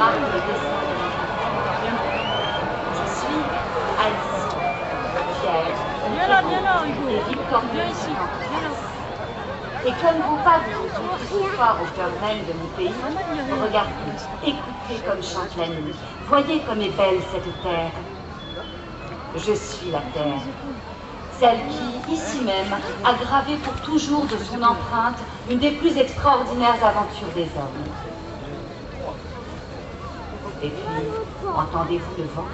marque le dessin de je suis Alice, fière, et victorieuse. Et comme vous parlez ce soir au cœur même de mon pays, regardez, écoutez comme chante la nuit, voyez comme est belle cette terre. Je suis la terre, celle qui, ici même, a gravé pour toujours de son empreinte une des plus extraordinaires aventures des hommes. Et puis, entendez-vous le vent?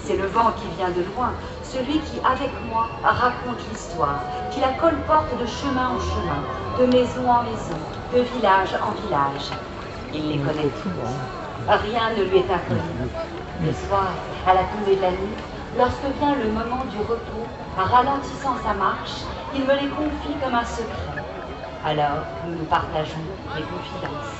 C'est le vent qui vient de loin, celui qui, avec moi, raconte l'histoire, qui la colporte de chemin en chemin, de maison en maison, de village en village. Il les connaît tous. Rien ne lui est inconnu. Le soir, à la tombée de la nuit, lorsque vient le moment du repos, ralentissant sa marche, il me les confie comme un secret. Alors, nous nous partageons les confidences.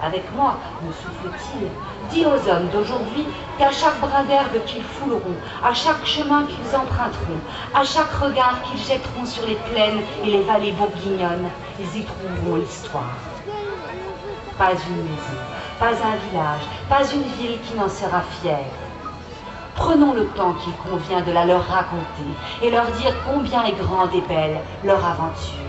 Avec moi, me souffle-t-il, dis aux hommes d'aujourd'hui qu'à chaque brin d'herbe qu'ils fouleront, à chaque chemin qu'ils emprunteront, à chaque regard qu'ils jetteront sur les plaines et les vallées bourguignonnes, ils y trouveront l'histoire. Pas une maison, pas un village, pas une ville qui n'en sera fière. Prenons le temps qu'il convient de la leur raconter et leur dire combien est grande et belle leur aventure.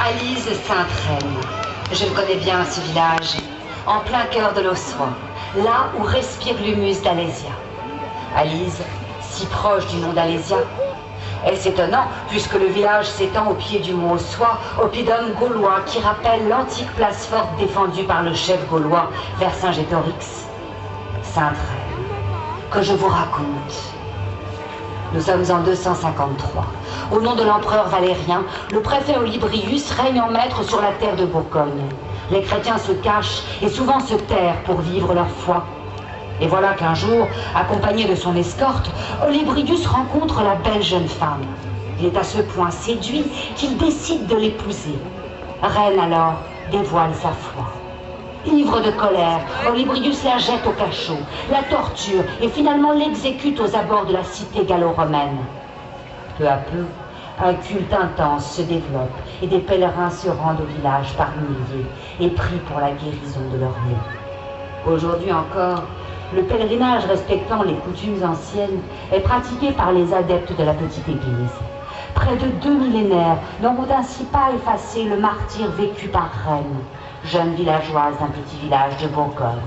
Alise Sainte-Reine. Je le connais bien, ce village, en plein cœur de l'Ossois, là où respire l'humus d'Alésia. Alise, si proche du nom d'Alésia. Est-ce étonnant, puisque le village s'étend au pied du mont Ossois, au pied d'hommes gaulois qui rappellent l'antique place forte défendue par le chef gaulois Vercingétorix. Sainte-Reine, que je vous raconte. Nous sommes en 253. Au nom de l'empereur Valérien, le préfet Olybrius règne en maître sur la terre de Bourgogne. Les chrétiens se cachent et souvent se terrent pour vivre leur foi. Et voilà qu'un jour, accompagné de son escorte, Olybrius rencontre la belle jeune femme. Il est à ce point séduit qu'il décide de l'épouser. Reine alors dévoile sa foi. Ivre de colère, Olybrius la jette au cachot, la torture et finalement l'exécute aux abords de la cité gallo-romaine. Peu à peu, un culte intense se développe et des pèlerins se rendent au village par milliers et prient pour la guérison de leur nez. Aujourd'hui encore, le pèlerinage respectant les coutumes anciennes est pratiqué par les adeptes de la petite église. Près de 2 millénaires n'auront ainsi pas effacé le martyre vécu par Reine, jeune villageoise d'un petit village de Bourgogne.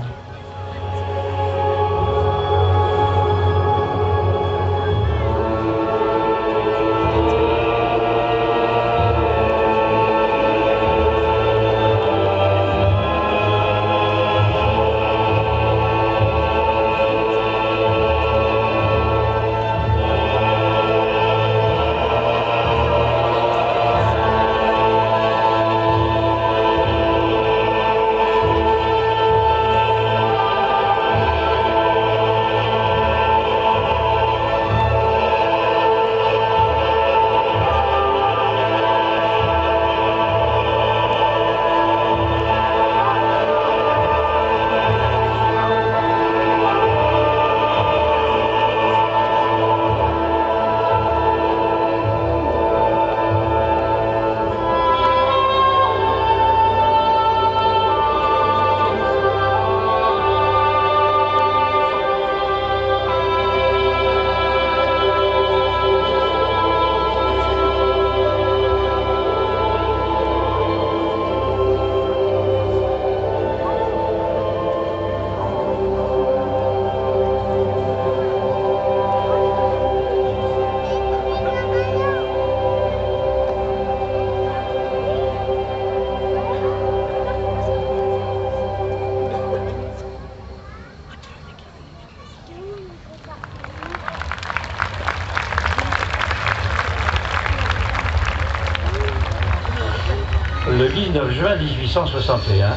19 juin 1861,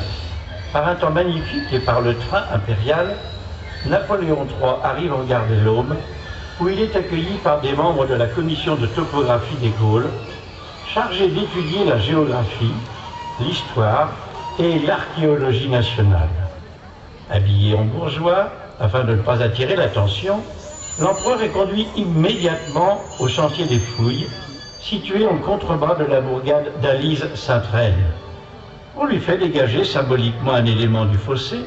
par un temps magnifique et par le train impérial, Napoléon III arrive en gare de l'Aube, où il est accueilli par des membres de la commission de topographie des Gaules, chargés d'étudier la géographie, l'histoire et l'archéologie nationale. Habillé en bourgeois, afin de ne pas attirer l'attention, l'empereur est conduit immédiatement au chantier des fouilles, situé en contrebas de la bourgade d'Alise-Sainte-Reine. On lui fait dégager symboliquement un élément du fossé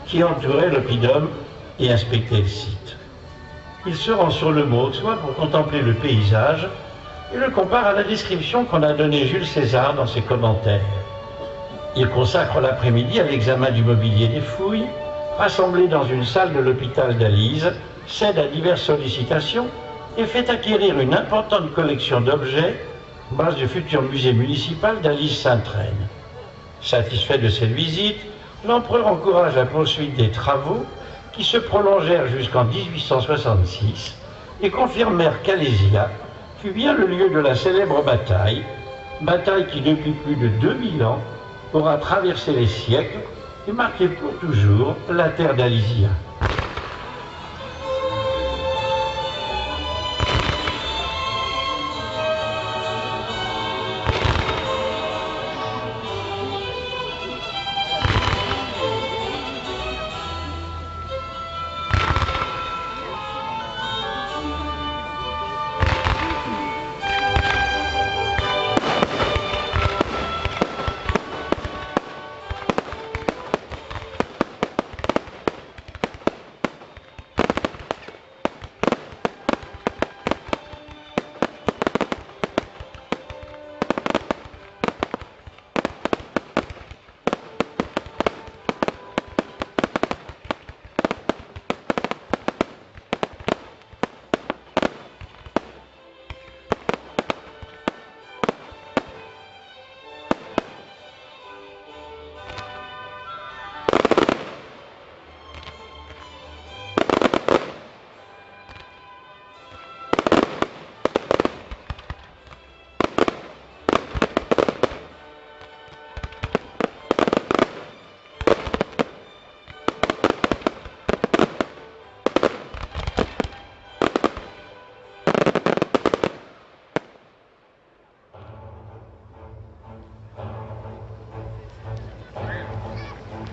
qui entourait l'oppidum et inspecter le site. Il se rend sur le mont Auxois pour contempler le paysage et le compare à la description qu'en a donnée Jules César dans ses commentaires. Il consacre l'après-midi à l'examen du mobilier des fouilles, rassemblé dans une salle de l'hôpital d'Alise, cède à diverses sollicitations et fait acquérir une importante collection d'objets, base du futur musée municipal d'Alise-Sainte-Reine. Satisfait de cette visite, l'empereur encourage la poursuite des travaux qui se prolongèrent jusqu'en 1866 et confirmèrent qu'Alésia fut bien le lieu de la célèbre bataille qui depuis plus de 2000 ans aura traversé les siècles et marqué pour toujours la terre d'Alésia.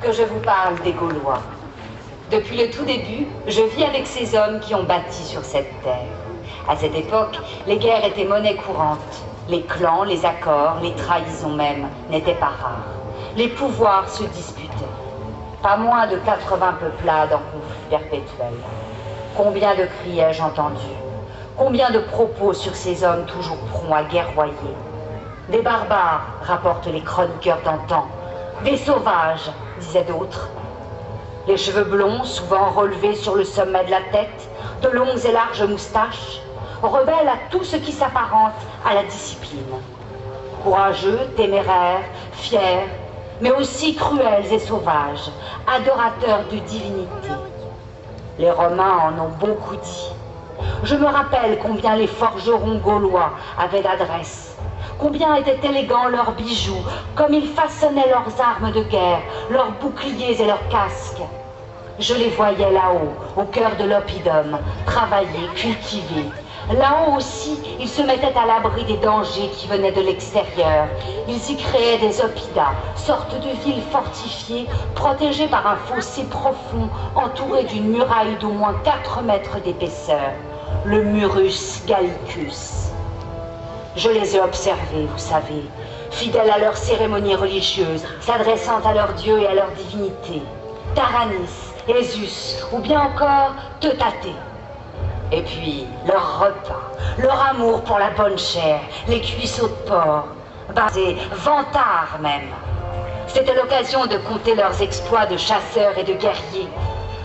Que je vous parle des Gaulois. Depuis le tout début, je vis avec ces hommes qui ont bâti sur cette terre. À cette époque, les guerres étaient monnaie courante. Les clans, les accords, les trahisons même n'étaient pas rares. Les pouvoirs se disputaient. Pas moins de 80 peuplades en conflit perpétuel. Combien de cris ai-je entendus? Combien de propos sur ces hommes toujours prompts à guerroyer? Des barbares, rapportent les chroniqueurs d'antan. Des sauvages, disaient d'autres. Les cheveux blonds, souvent relevés sur le sommet de la tête, de longues et larges moustaches, rebelles à tout ce qui s'apparente à la discipline. Courageux, téméraires, fiers, mais aussi cruels et sauvages, adorateurs de divinité. Les Romains en ont beaucoup dit. Je me rappelle combien les forgerons gaulois avaient d'adresse. Combien étaient élégants leurs bijoux, comme ils façonnaient leurs armes de guerre, leurs boucliers et leurs casques. Je les voyais là-haut, au cœur de l'oppidum, travailler, cultiver. Là-haut aussi, ils se mettaient à l'abri des dangers qui venaient de l'extérieur. Ils y créaient des oppidas, sortes de villes fortifiées, protégées par un fossé profond, entouré d'une muraille d'au moins 4 mètres d'épaisseur, le Murus Gallicus. Je les ai observés, vous savez, fidèles à leurs cérémonies religieuses, s'adressant à leurs dieux et à leur divinité, Taranis, Esus, ou bien encore Teutatée. Et puis, leur repas, leur amour pour la bonne chair, les cuisseaux de porc, et vantards même. C'était l'occasion de compter leurs exploits de chasseurs et de guerriers.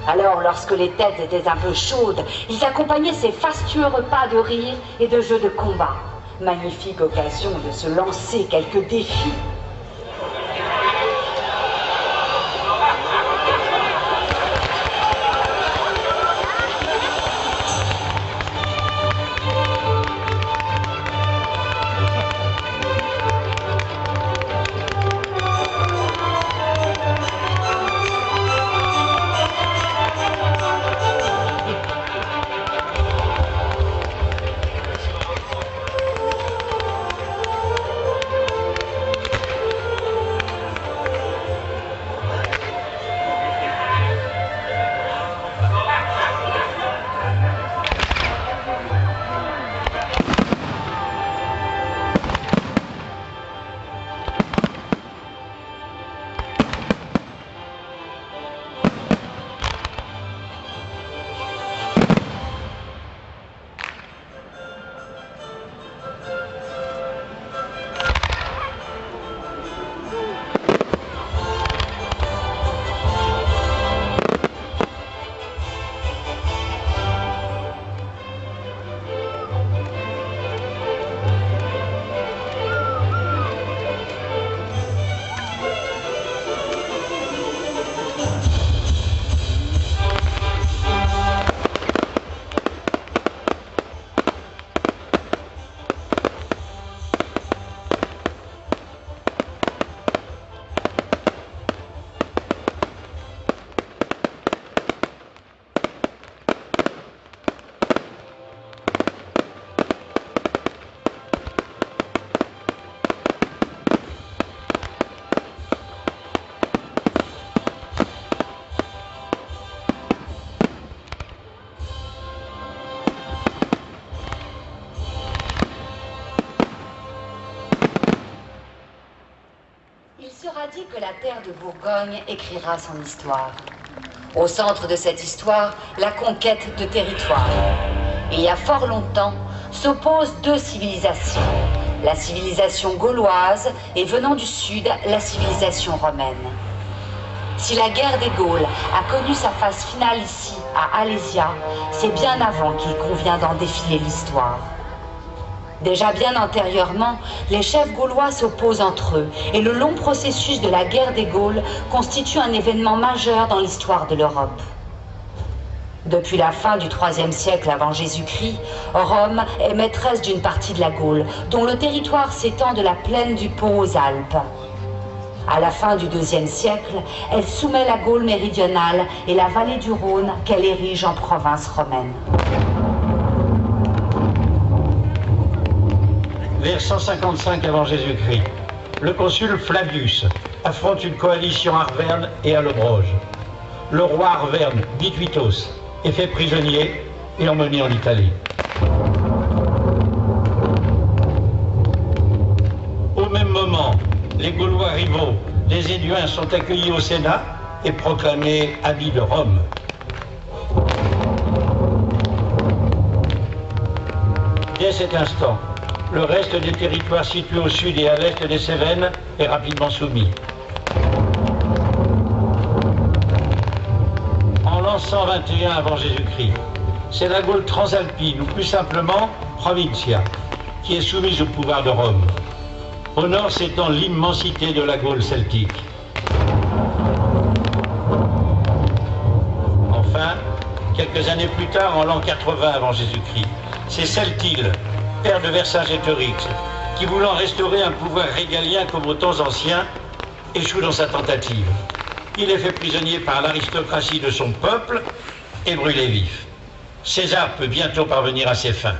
Alors, lorsque les têtes étaient un peu chaudes, ils accompagnaient ces fastueux repas de rire et de jeux de combat. Magnifique occasion de se lancer quelques défis. sera dit que la terre de Bourgogne écrira son histoire. Au centre de cette histoire, la conquête de territoire. Et il y a fort longtemps, s'opposent deux civilisations. La civilisation gauloise et venant du sud, la civilisation romaine. Si la guerre des Gaules a connu sa phase finale ici, à Alésia, c'est bien avant qu'il convient d'en défiler l'histoire. Déjà bien antérieurement, les chefs gaulois s'opposent entre eux et le long processus de la guerre des Gaules constitue un événement majeur dans l'histoire de l'Europe. Depuis la fin du IIIe siècle avant Jésus-Christ, Rome est maîtresse d'une partie de la Gaule, dont le territoire s'étend de la plaine du Pô aux Alpes. À la fin du IIe siècle, elle soumet la Gaule méridionale et la vallée du Rhône qu'elle érige en province romaine. Vers 155 avant Jésus-Christ, le consul Flavius affronte une coalition arverne et allobroge. Le roi arverne, Vitus, est fait prisonnier et emmené en Italie. Au même moment, les Gaulois rivaux, les Éduins, sont accueillis au Sénat et proclamés habits de Rome. Dès cet instant, le reste des territoires situés au sud et à l'est des Cévennes est rapidement soumis. En l'an 121 avant Jésus-Christ, c'est la Gaule transalpine, ou plus simplement Provincia, qui est soumise au pouvoir de Rome. Au nord s'étend l'immensité de la Gaule celtique. Enfin, quelques années plus tard, en l'an 80 avant Jésus-Christ, c'est Celtile, père de Vercingétorix, qui, voulant restaurer un pouvoir régalien comme aux temps anciens, échoue dans sa tentative. Il est fait prisonnier par l'aristocratie de son peuple et brûlé vif. César peut bientôt parvenir à ses fins.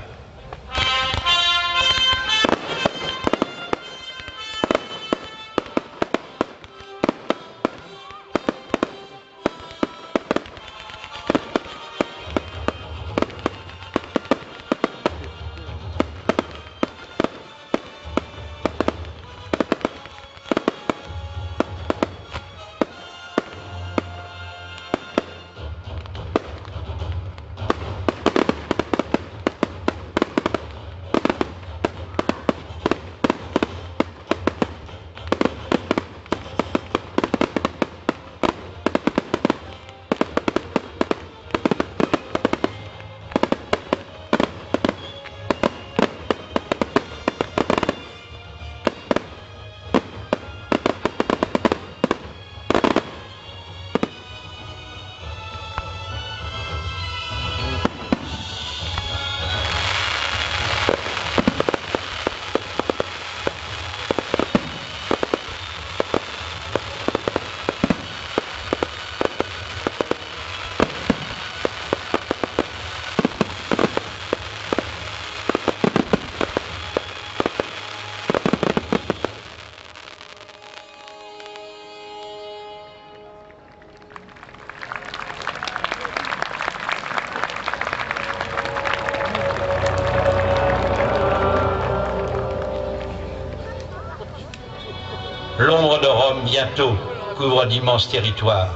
L'ombre de Rome, bientôt, couvre d'immenses territoires.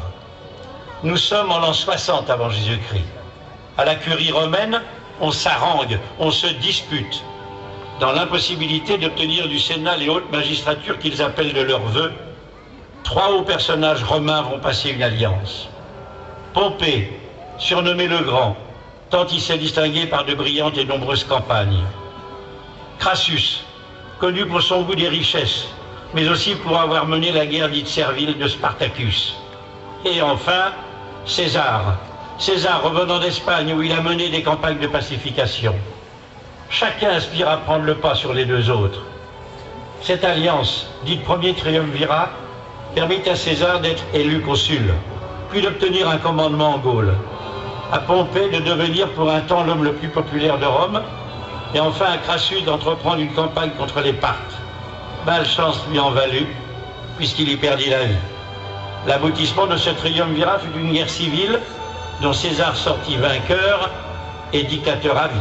Nous sommes en l'an 60 avant Jésus-Christ. À la curie romaine, on s'harangue, on se dispute. Dans l'impossibilité d'obtenir du Sénat les hautes magistratures qu'ils appellent de leur vœu, trois hauts personnages romains vont passer une alliance. Pompée, surnommé le Grand, tant il s'est distingué par de brillantes et nombreuses campagnes. Crassus, connu pour son goût des richesses, mais aussi pour avoir mené la guerre dite servile de Spartacus. Et enfin, César. César, revenant d'Espagne où il a mené des campagnes de pacification. Chacun aspire à prendre le pas sur les deux autres. Cette alliance, dite premier triumvirat, permit à César d'être élu consul, puis d'obtenir un commandement en Gaule. À Pompée de devenir pour un temps l'homme le plus populaire de Rome, et enfin à Crassus d'entreprendre une campagne contre les Parthes. Malchance lui en valut, puisqu'il y perdit la vie. L'aboutissement de ce triumvirat fut une guerre civile dont César sortit vainqueur et dictateur à vie.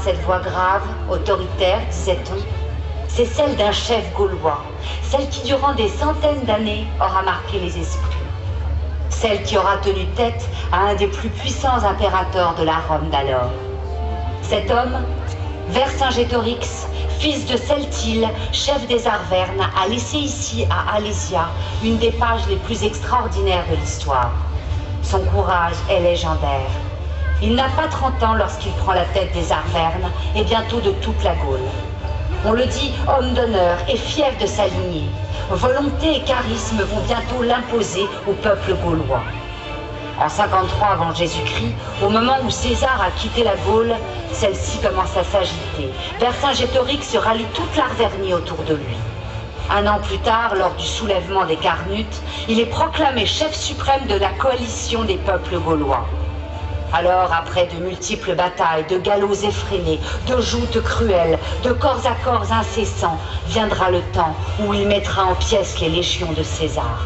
cette voix grave, autoritaire, disait-on, c'est celle d'un chef gaulois, celle qui durant des centaines d'années aura marqué les esprits, celle qui aura tenu tête à un des plus puissants impérateurs de la Rome d'alors. Cet homme, Vercingétorix, fils de Celtile, chef des Arvernes, a laissé ici à Alésia une des pages les plus extraordinaires de l'histoire. Son courage est légendaire. Il n'a pas 30 ans lorsqu'il prend la tête des Arvernes et bientôt de toute la Gaule. On le dit homme d'honneur et fief de sa lignée. Volonté et charisme vont bientôt l'imposer au peuple gaulois. En 53 avant Jésus-Christ, au moment où César a quitté la Gaule, celle-ci commence à s'agiter. Vercingétorix rallie toute l'Arvernie autour de lui. Un an plus tard, lors du soulèvement des Carnutes, il est proclamé chef suprême de la coalition des peuples gaulois. Alors, après de multiples batailles, de galops effrénés, de joutes cruelles, de corps à corps incessants, viendra le temps où il mettra en pièces les légions de César.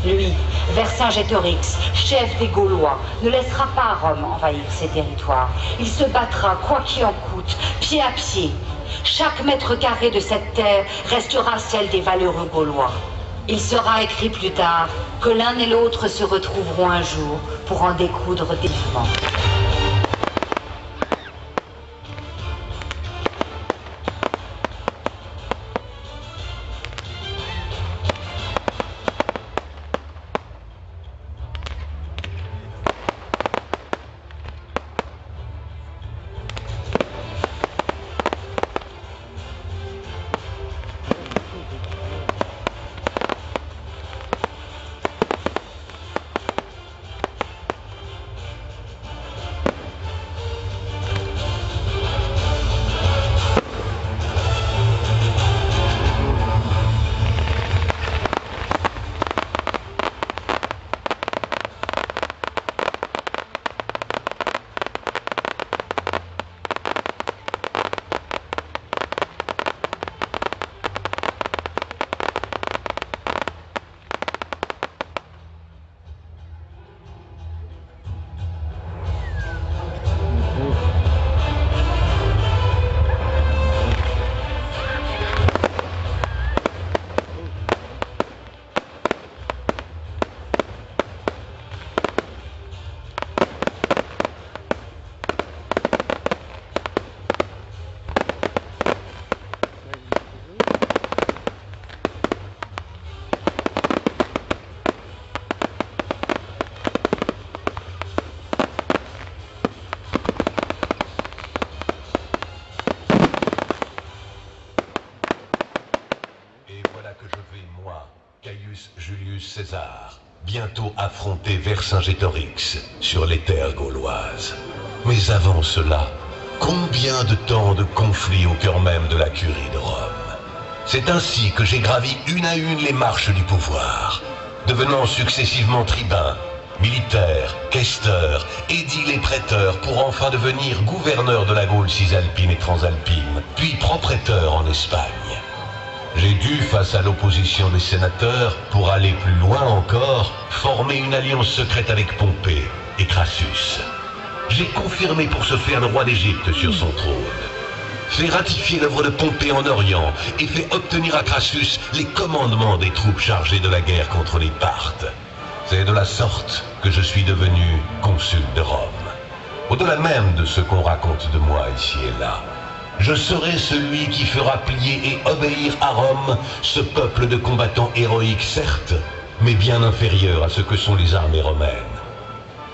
Lui, Vercingétorix, chef des Gaulois, ne laissera pas Rome envahir ses territoires. Il se battra, quoi qu'il en coûte, pied à pied. Chaque mètre carré de cette terre restera celle des valeureux Gaulois. Il sera écrit plus tard que l'un et l'autre se retrouveront un jour pour en découdre vivement. Julius César, bientôt affronter Vercingétorix sur les terres gauloises. Mais avant cela, combien de temps de conflits au cœur même de la curie de Rome. C'est ainsi que j'ai gravi une à une les marches du pouvoir, devenant successivement tribun, militaire, questeur, édile et prêteur pour enfin devenir gouverneur de la Gaule cisalpine et transalpine, puis propréteur en Espagne. J'ai dû, face à l'opposition des sénateurs, pour aller plus loin encore, former une alliance secrète avec Pompée et Crassus. J'ai confirmé pour ce faire le roi d'Égypte sur son trône, fait ratifier l'œuvre de Pompée en Orient et fait obtenir à Crassus les commandements des troupes chargées de la guerre contre les Parthes. C'est de la sorte que je suis devenu consul de Rome. Au-delà même de ce qu'on raconte de moi ici et là, je serai celui qui fera plier et obéir à Rome ce peuple de combattants héroïques, certes, mais bien inférieur à ce que sont les armées romaines.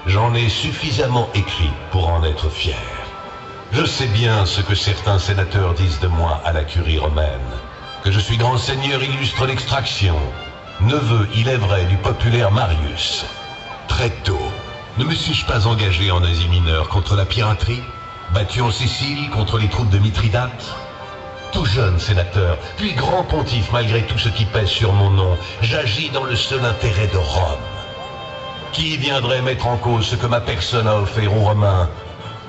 J'en ai suffisamment écrit pour en être fier. Je sais bien ce que certains sénateurs disent de moi à la curie romaine, que je suis grand seigneur illustre d'extraction, neveu, il est vrai, du populaire Marius. Très tôt, ne me suis-je pas engagé en Asie mineure contre la piraterie, battu en Sicile contre les troupes de Mithridate? Tout jeune sénateur, puis grand pontife malgré tout ce qui pèse sur mon nom, j'agis dans le seul intérêt de Rome. Qui viendrait mettre en cause ce que ma personne a offert aux Romains?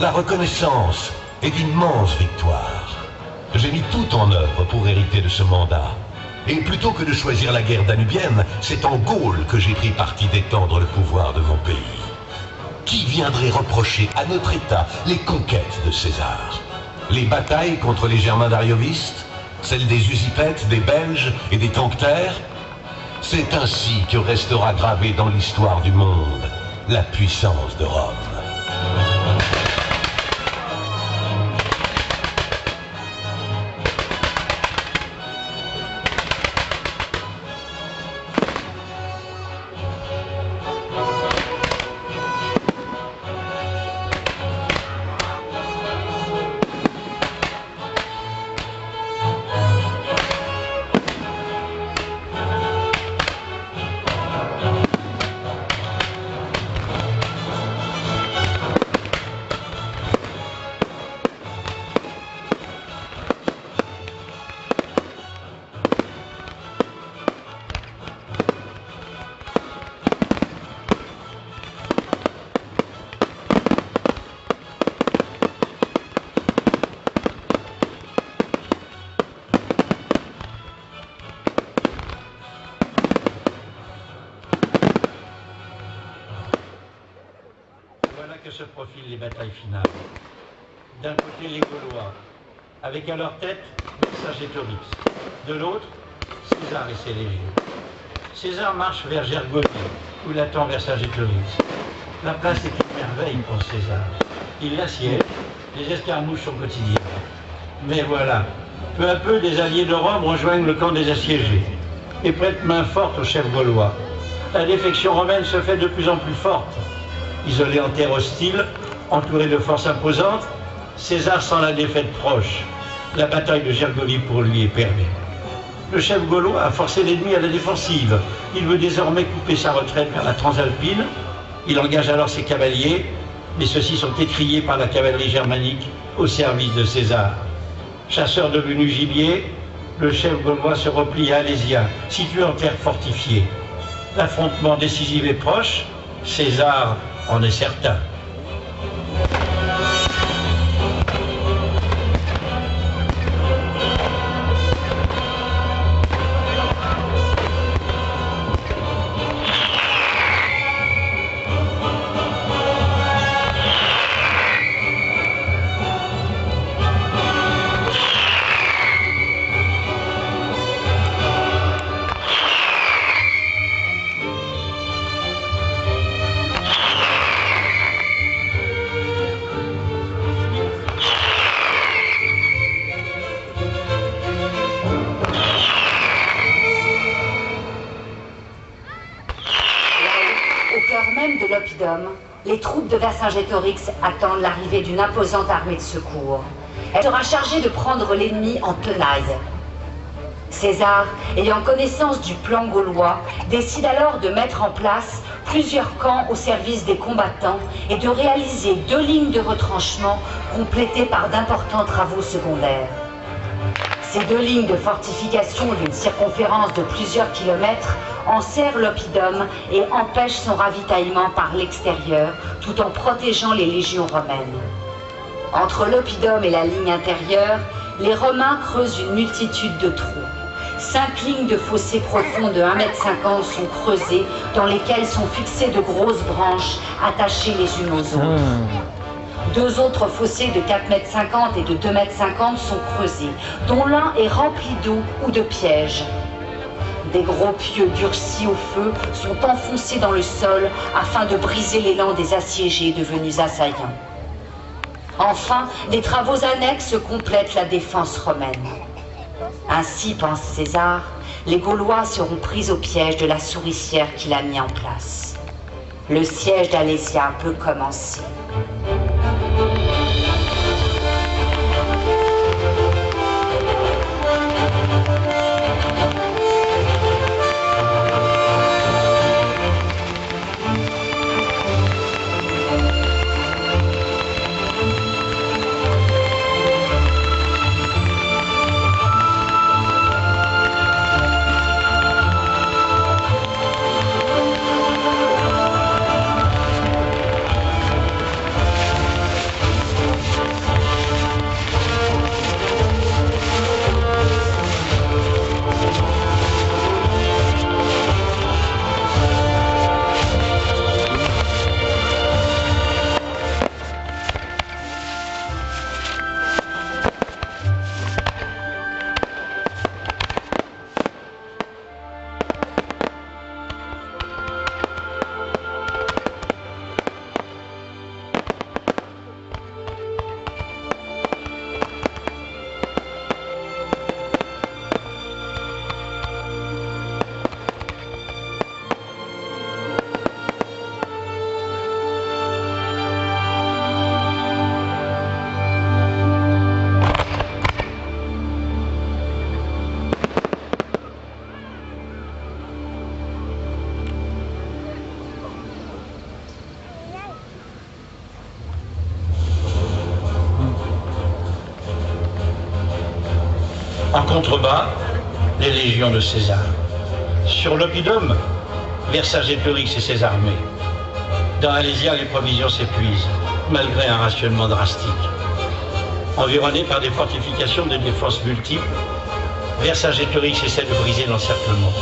La reconnaissance et d'immenses victoires. J'ai mis tout en œuvre pour hériter de ce mandat. Et plutôt que de choisir la guerre danubienne, c'est en Gaule que j'ai pris parti d'étendre le pouvoir de mon pays. Qui viendrait reprocher à notre État les conquêtes de César? Les batailles contre les Germains d'Ariovistes, celles des Usipètes, des Belges et des Tenctères. C'est ainsi que restera gravée dans l'histoire du monde la puissance de Rome. Voilà que se profilent les batailles finales. D'un côté, les Gaulois, avec à leur tête Vercingétorix. De l'autre, César et ses légions. César marche vers Gergovie, où l'attend Vercingétorix. La place est une merveille pour César. Il l'assiège, les escarmouches sont quotidiennes. Mais voilà, peu à peu, des alliés de Rome rejoignent le camp des assiégés et prêtent main forte aux chefs gaulois. La défection romaine se fait de plus en plus forte. Isolé en terre hostile, entouré de forces imposantes, César sent la défaite proche. La bataille de Gergovie pour lui est perdue. Le chef gaulois a forcé l'ennemi à la défensive. Il veut désormais couper sa retraite vers la Transalpine. Il engage alors ses cavaliers, mais ceux-ci sont étriés par la cavalerie germanique au service de César. Chasseur devenu gibier, le chef gaulois se replie à Alésia, situé en terre fortifiée. L'affrontement décisif est proche, César en est certain. De l'oppidum, les troupes de Vercingétorix attendent l'arrivée d'une imposante armée de secours. Elle sera chargée de prendre l'ennemi en tenaille. César, ayant connaissance du plan gaulois, décide alors de mettre en place plusieurs camps au service des combattants et de réaliser 2 lignes de retranchement complétées par d'importants travaux secondaires. Ces 2 lignes de fortification d'une circonférence de plusieurs kilomètres enserrent l'oppidum et empêchent son ravitaillement par l'extérieur, tout en protégeant les légions romaines. Entre l'oppidum et la ligne intérieure, les Romains creusent une multitude de trous. 5 lignes de fossés profonds de 1,50 m sont creusées, dans lesquelles sont fixées de grosses branches attachées les unes aux autres. 2 autres fossés de 4,50 m et de 2,50 m sont creusés, dont l'un est rempli d'eau ou de pièges. Des gros pieux durcis au feu sont enfoncés dans le sol afin de briser l'élan des assiégés devenus assaillants. Enfin, des travaux annexes complètent la défense romaine. Ainsi, pense César, les Gaulois seront pris au piège de la souricière qu'il a mis en place. Le siège d'Alésia peut commencer. En contrebas, les légions de César. Sur l'Oppidum, Vercingétorix et ses armées. Dans Alésia, les provisions s'épuisent, malgré un rationnement drastique. Environné par des fortifications de défense multiples, Vercingétorix essaie de briser l'encerclement.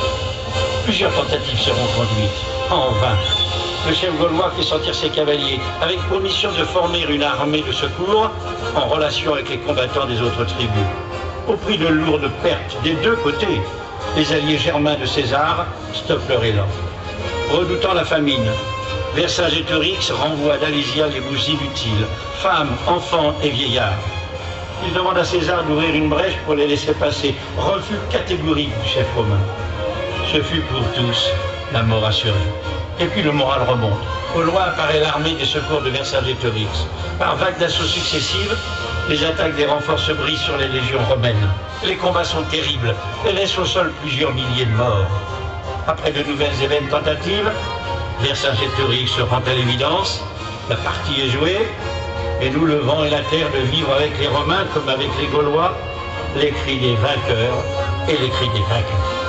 Plusieurs tentatives seront conduites, en vain. Le chef gaulois fait sortir ses cavaliers, avec pour mission de former une armée de secours en relation avec les combattants des autres tribus. Au prix de lourdes pertes des deux côtés, les alliés germains de César stoppent leur élan. Redoutant la famine, Vercingétorix renvoie d'Alésia les bouts inutiles, femmes, enfants et vieillards. Il demande à César d'ouvrir une brèche pour les laisser passer, refus catégorique du chef romain. Ce fut pour tous la mort assurée. Et puis le moral remonte. Au loin apparaît l'armée des secours de Vercingétorix. Par vagues d'assauts successives, les attaques des renforts se brisent sur les légions romaines. Les combats sont terribles et laissent au sol plusieurs milliers de morts. Après de nouvelles et vaines tentatives, Vercingétorix se rend à l'évidence, la partie est jouée, et nous, le vent et la terre, de vivre avec les Romains comme avec les Gaulois, les cris des vainqueurs et les cris des vainqueurs.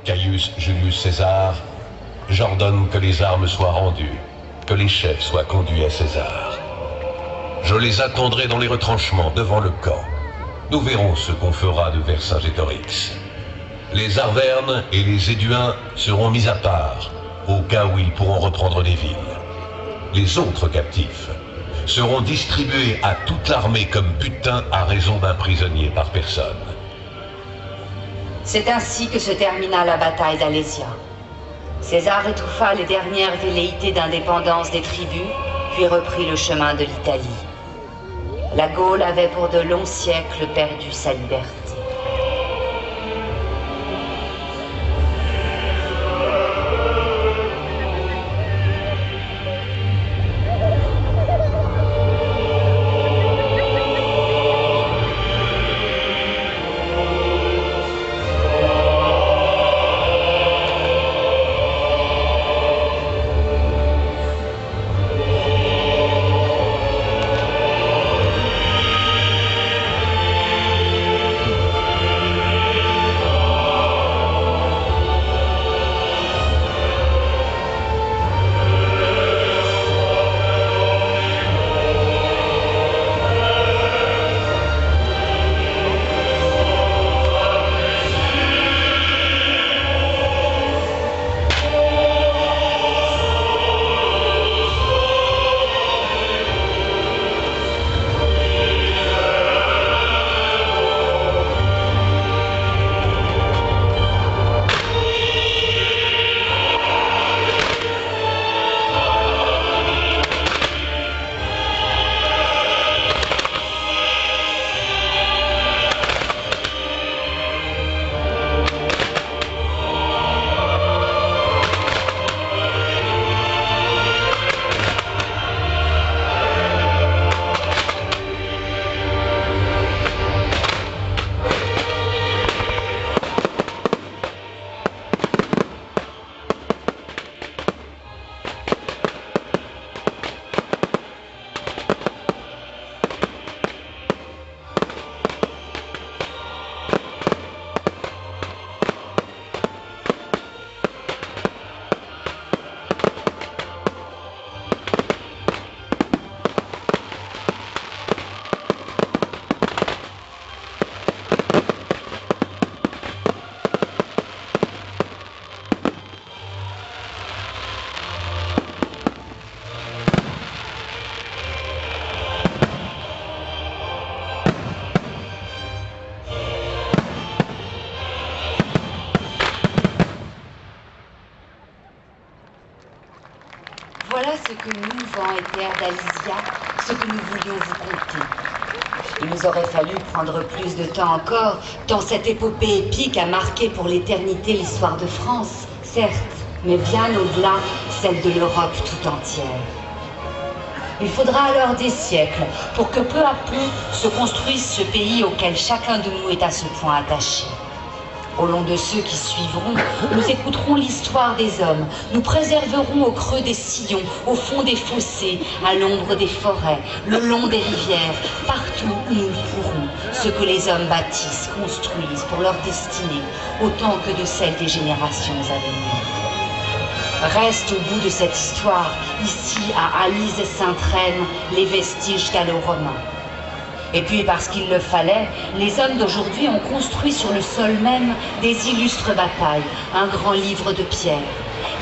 Caius Julius César, j'ordonne que les armes soient rendues, que les chefs soient conduits à César. Je les attendrai dans les retranchements devant le camp. Nous verrons ce qu'on fera de Vercingétorix. Les Arvernes et les Éduins seront mis à part, au cas où ils pourront reprendre des villes. Les autres captifs seront distribués à toute l'armée comme butin à raison d'un prisonnier par personne. C'est ainsi que se termina la bataille d'Alésia. César étouffa les dernières velléités d'indépendance des tribus, puis reprit le chemin de l'Italie. La Gaule avait pour de longs siècles perdu sa liberté. Voilà ce que nous, vent et terre d'Alysia, ce que nous voulions vous conter. Il nous aurait fallu prendre plus de temps encore, tant cette épopée épique a marqué pour l'éternité l'histoire de France, certes, mais bien au-delà, celle de l'Europe tout entière. Il faudra alors des siècles pour que peu à peu se construise ce pays auquel chacun de nous est à ce point attaché. Au long de ceux qui suivront, nous écouterons l'histoire des hommes, nous préserverons au creux des sillons, au fond des fossés, à l'ombre des forêts, le long des rivières, partout où nous pourrons, ce que les hommes bâtissent, construisent pour leur destinée, autant que de celle des générations à venir. Restent au bout de cette histoire, ici à Alise-Sainte-Reine, les vestiges gallo-romains. Et puis parce qu'il le fallait, les hommes d'aujourd'hui ont construit sur le sol même des illustres batailles, un grand livre de pierre.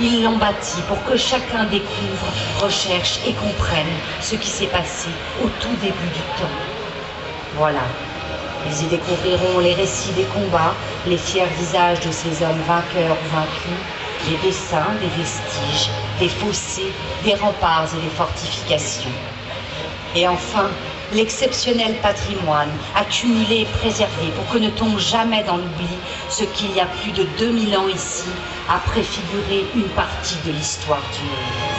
Ils l'ont bâti pour que chacun découvre, recherche et comprenne ce qui s'est passé au tout début du temps. Voilà. Ils y découvriront les récits des combats, les fiers visages de ces hommes vainqueurs ou vaincus, les dessins des vestiges, des fossés, des remparts et des fortifications. Et enfin, l'exceptionnel patrimoine accumulé et préservé pour que ne tombe jamais dans l'oubli ce qu'il y a plus de 2000 ans ici a préfiguré une partie de l'histoire du monde.